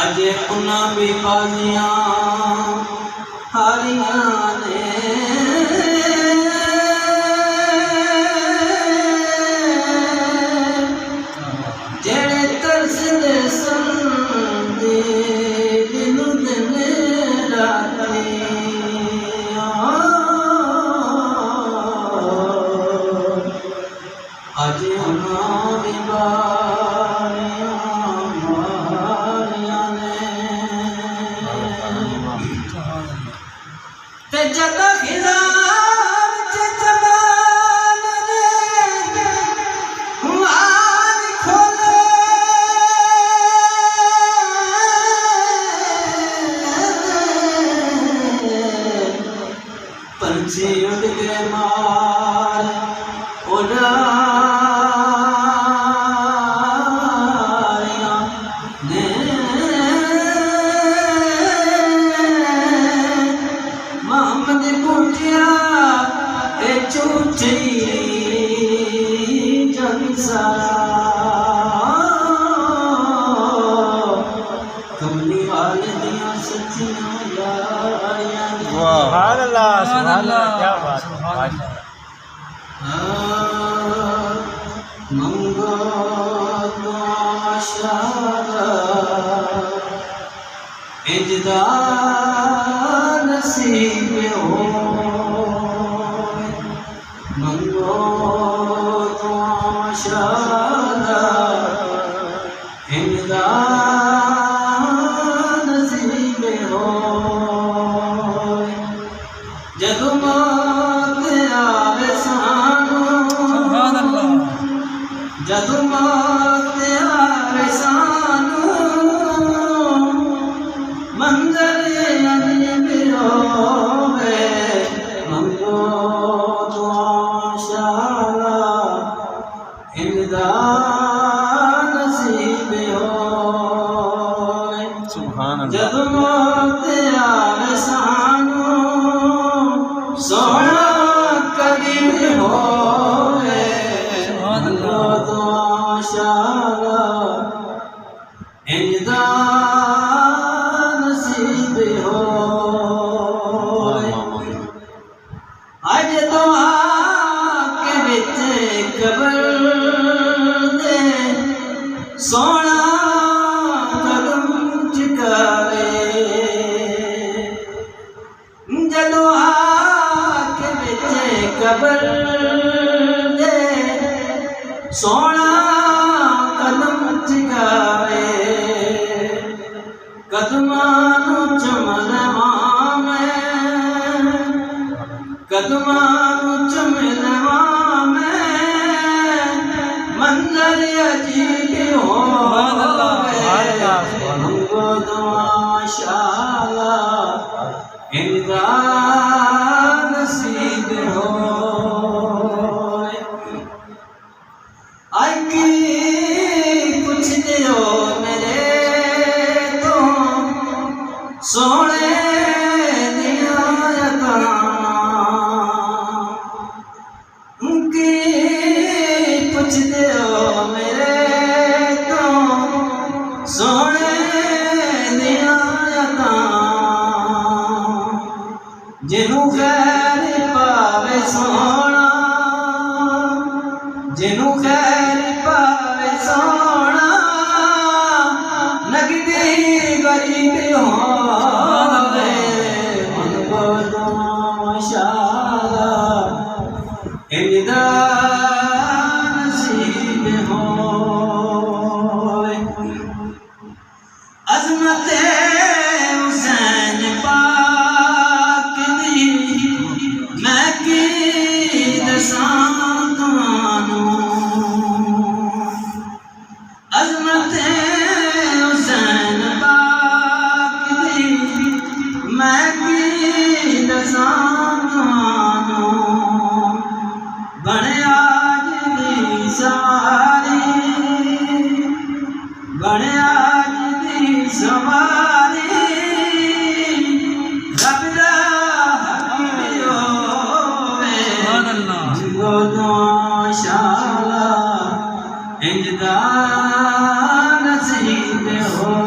अजे उन्ना भी बाजियां हारियां ने जेड़े तरसदे सन दिनू दिन राती अजे उन्ना भी जदा खिलाफ जबान ने हुआर खोले पंछी उड़ के मार उड़ारियां ने झूठी जनसा कमली वाले दियां सच्चियां यारियां। सुभान अल्लाह, सुभान अल्लाह, क्या बात है। मंगो तो आशारा इजदा नसीब हो मंगो तो आशारा इजदा नसीब हो जदू मौत आवे सानू जदू मौत आवे सानू मंजर अजीब होवे मंगो तो आशारा इजदा नसीब होवे जदू मौत आवे सानू सोना करीब होवे मंगो तो आशारा इजदा नसीब होवे अज तो आके विच कबर दे सोना कदम चुकावे जदों आके विच कबर दे सोना कदम चुकावे कदमां चुमलवां मैं कदमां चुमलवां मैं मंजर अजीब होवे मंगो तो आशारा इजदा नसीब होवे आई की कुछ दियो मेरे तो सोने दिया की कुछ दियो मेरे तो सोने दिया जिनू खैर पावे सोना जिनू खैर पावे सोना नगदी गरीब होवे मंगो तो आशारा इजदा नसीब होवे अज़मत हुसैन पाक दी मैं की दसां तुहानू अज़मत हुसैन पाक दी मैं की दसां तुहानू बने आज दी सारी बने आज दी सवारी रब दा माशाअल्लाह इंजदा नसीब हो